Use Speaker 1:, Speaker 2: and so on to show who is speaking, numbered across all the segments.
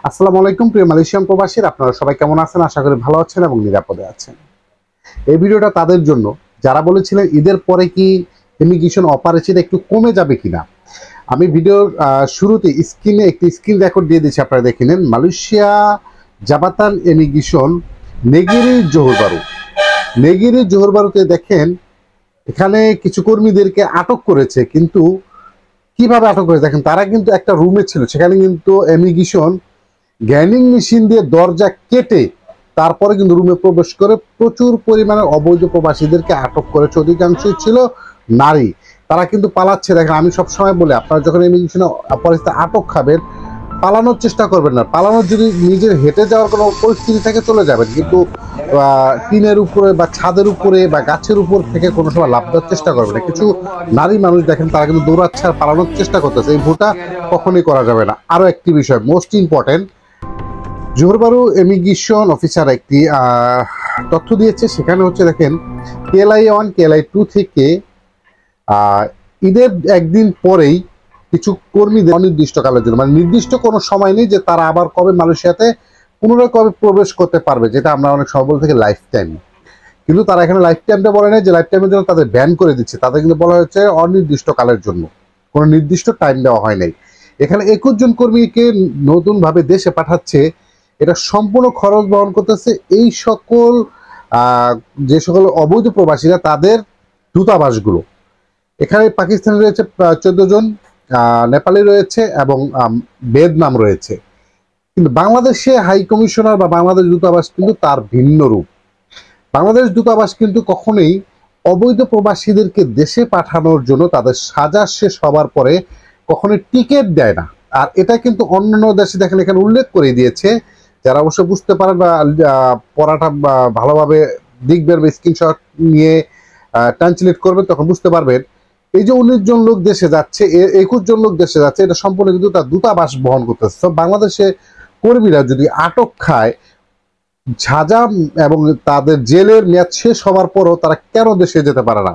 Speaker 1: আসসালামু আলাইকুম প্রিয় মালয়েশিয়ান প্রবাসীরা, আপনারা সবাই কেমন আছেন? আশা করি ভালো আছেন এবং নিরাপদে আছেন। এই ভিডিওটা তাদের জন্য যারা বলেছিলেন ঈদের পরে কি ইমিগ্রেশন অপারেশন একটু কমে যাবে কিনা। আমি ভিডিওর শুরুতে স্ক্রিনে একটি স্ক্রিন রেকর্ড দিয়ে দিচ্ছি, আপনারা দেখে নেন। মালয়েশিয়া জাবাতান ইমিগ্রেশন নেগিরি জোহর বারুতে দেখেন এখানে কিছু কর্মীদেরকে আটক করেছে। কিন্তু কিভাবে আটক করেছে দেখেন, তারা কিন্তু একটা রুমে ছিল, সেখানে কিন্তু ইমিগ্রেশন গ্যানিং মেশিন দিয়ে দরজা কেটে তারপরে কিন্তু রুমে প্রবেশ করে প্রচুর পরিমাণে অবৈধ প্রবাসীদেরকে আটক করেছে। অধিকাংশই ছিল নারী। তারা কিন্তু পালাচ্ছে। দেখেন, আমি সবসময় বলি, আপনারা যখন ইমিগ্রেশনে পরিস্থিতি আটক খাবেন, পালানোর চেষ্টা করবেন না। পালানোর যদি নিজের হেঁটে যাওয়ার কোনো পরিস্থিতি থেকে চলে যাবেন, কিন্তু টিনের উপরে বা ছাদের উপরে বা গাছের উপর থেকে কোনো সময় লাফ দেওয়ার চেষ্টা করবেন না। কিছু নারী মানুষ দেখেন, তারা কিন্তু দৌড়াচ্ছে আর পালানোর চেষ্টা করতেছে। এই ভুলটা কখনোই করা যাবে না। আরও একটি বিষয় মোস্ট ইম্পর্টেন্ট, জোহর বারু ইমিগ্রেশন অফিসার একটি তথ্য দিয়েছে। সেখানে হচ্ছে দেখেন, KLI-1 KLI-2 থেকে ঈদের একদিন পরেই কিছু কর্মীদের অনির্দিষ্টকালের জন্য, মানে নির্দিষ্ট কোনো সময় নেই যে তারা আবার কবে মালয়েশিয়াতে পুনরায় কবে প্রবেশ করতে পারবে, যেটা আমরা অনেক সময় বলে থাকি লাইফ টাইম। কিন্তু তারা এখানে লাইফ টাইমটা বলে নাই যে লাইফ টাইমের জন্য তাদের ব্যান করে দিচ্ছে। তাদের কিন্তু বলা হয়েছে অনির্দিষ্টকালের জন্য, কোনো নির্দিষ্ট টাইম দেওয়া হয় নাই। এখানে 21 জন কর্মীকে নতুনভাবে দেশে পাঠাচ্ছে। এটা সম্পূর্ণ খরচ বহন করতেছে এই সকল যে সকল অবৈধ প্রবাসীরা, তাদের দূতাবাসগুলো। এখানে পাকিস্তানি রয়েছে 14 জন, নেপালি রয়েছে এবং ভিয়েতনাম রয়েছে। কিন্তু বাংলাদেশে হাই কমিশনার বা বাংলাদেশ দূতাবাস কিন্তু তার ভিন্ন রূপ। বাংলাদেশ দূতাবাস কিন্তু কখনোই অবৈধ প্রবাসীদেরকে দেশে পাঠানোর জন্য তাদের সাজা শেষ হবার পরে কখনোই টিকিট দেয় না। আর এটা কিন্তু অন্যান্য দেশে দেখেন এখানে উল্লেখ করে দিয়েছে। যারা অবশ্য বুঝতে পারেন বা পড়াটা ভালোভাবে দেখবেন বা স্ক্রিনশট নিয়ে ট্রান্সলেট করবেন, তখন বুঝতে পারবেন। এই যে 19 জন লোক দেশে যাচ্ছে, 21 জন লোক দেশে যাচ্ছে, এটা সম্পূর্ণ কিন্তু তার দূতাবাস বহন করতেছে। বাংলাদেশে কর্মীরা যদি আটক খায়, সাজা এবং তাদের জেলের মেয়াদ শেষ হওয়ার পরও তারা কেন দেশে যেতে পারে না?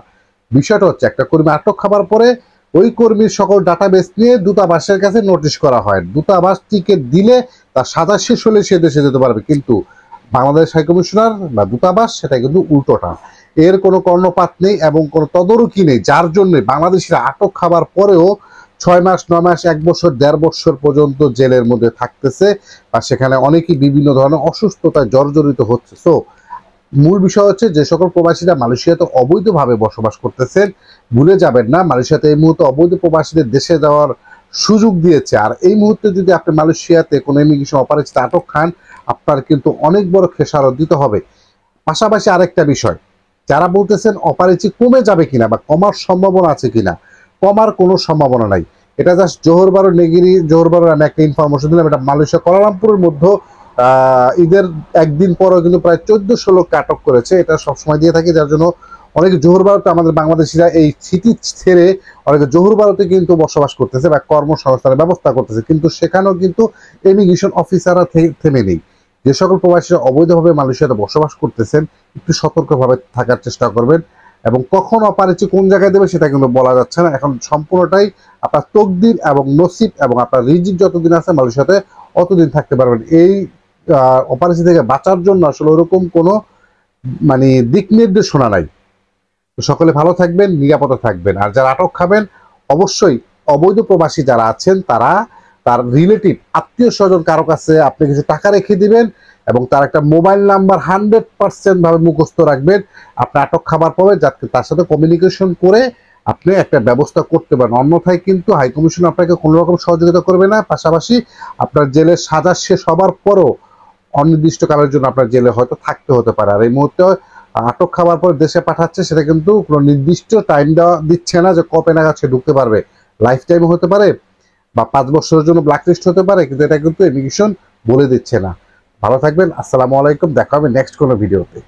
Speaker 1: বিষয়টা হচ্ছে, একটা কর্মী আটক খাবার পরে ওই কর্মীর সকল ডাটাবেস নিয়ে দূতাবাসের কাছে নোটিশ করা হয়। দূতাবাস টিকিট দিলে তার সাজা শেষ হলে সে দেশে যেতে পারবে। কিন্তু বাংলাদেশ হাই কমিশনার বা দূতাবাস সেটা কিন্তু উল্টোটা। এর কোনো কর্ণপাত নেই এবং কোনো তদারকি নেই, যার জন্য বাংলাদেশিরা আটক খাবার পরেও 6 মাস 9 মাস 1 বছর 1.5 বছর পর্যন্ত জেলের মধ্যে থাকতেছে। আর সেখানে অনেকেই বিভিন্ন ধরনের অসুস্থতায় জর্জরিত হচ্ছে। সো মূল বিষয় হচ্ছে, যে সকল প্রবাসীরা মালয়েশিয়াতে অবৈধভাবে বসবাস করতেছেন, ভুলে যাবেন না মালয়েশিয়াতে এই মুহূর্তে অবৈধ প্রবাসীদের দেশে যাওয়ার সুযোগ দিয়েছে। আর এই মুহূর্তে যদি আপনি মালয়েশিয়াতে কোনো ইমিগ্রেশন অপারেশনে আটক খান, আপনার কিন্তু অনেক বড় খেসারত দিতে হবে। পাশাপাশি আরেকটা বিষয়, যারা বলতেছেন অপারেশন কমে যাবে কিনা বা কমার সম্ভাবনা আছে কিনা, কমার কোনো সম্ভাবনা নাই। এটা জাস্ট জোহর বারু আমি একটা ইনফরমেশন দিলাম। এটা মালয়েশিয়া কুয়ালালামপুরের মধ্যে ঈদের একদিন পরও কিন্তু প্রায় 1400 লোককে আটক করেছে। এটা সবসময় দিয়ে থাকি, যার জন্য অনেকে জোহর বারুতে, আমাদের বাংলাদেশিরা এই সিটি ছেড়ে অনেকে জোহর বারুতে কিন্তু বসবাস করতেছে বা কর্মসংস্থানের ব্যবস্থা করতেছে। কিন্তু সেখানেও কিন্তু ইমিগ্রেশন অফিসাররা থেমে নেই। যে সকল প্রবাসীরা অবৈধভাবে মালয়েশিয়াতে বসবাস করতেছেন, একটু সতর্কভাবে থাকার চেষ্টা করবেন। এবং কখন অপারেশন কোন জায়গায় দেবে সেটা কিন্তু বলা যাচ্ছে না। এখন সম্পূর্ণটাই আপনার তকদির এবং নসিব, এবং আপনার রিজিক যতদিন আছে মালয়েশিয়াতে অতদিন থাকতে পারবেন। এই অপারেশন থেকে বাঁচার জন্য আসলে ওরকম কোনো দিক নির্দেশনা নাই। তো সকলে ভালো থাকবেন, নিরাপদে থাকবেন। আর যারা আটক খাবেন, অবশ্যই অবৈধ প্রবাসী যারা আছেন তারা তার রিলেটিভ আত্মীয় স্বজন কারো কাছে আপনি কিছু টাকা রেখে দিবেন এবং তার একটা মোবাইল নাম্বার 100% ভাবে মুখস্থ রাখবেন। আপনি আটক খাবার পরে যাতে তার সাথে কমিউনিকেশন করে আপনি একটা ব্যবস্থা করতে পারেন। অন্যথায় কিন্তু হাই কমিশন আপনাকে কোনো রকম সহযোগিতা করবে না। পাশাপাশি আপনার জেলের সাজা শেষ হবার পরও অনির্দিষ্টকালের জন্য আপনার জেলে হয়তো থাকতে হতে পারে। আর এই মুহূর্তে আটক খাবার পর দেশে পাঠাচ্ছে, সেটা কিন্তু কোনো নির্দিষ্ট টাইম দেওয়া দিচ্ছে না যে কবে নাগাদ সে ঢুকতে পারবে। লাইফ টাইম হতে পারে বা 5 বছরের জন্য ব্ল্যাক লিস্ট হতে পারে, কিন্তু এটা কিন্তু ইমিগ্রেশন বলে দিচ্ছে না। ভালো থাকবেন। আসসালামু আলাইকুম। দেখা হবে নেক্সট কোনো ভিডিওতে।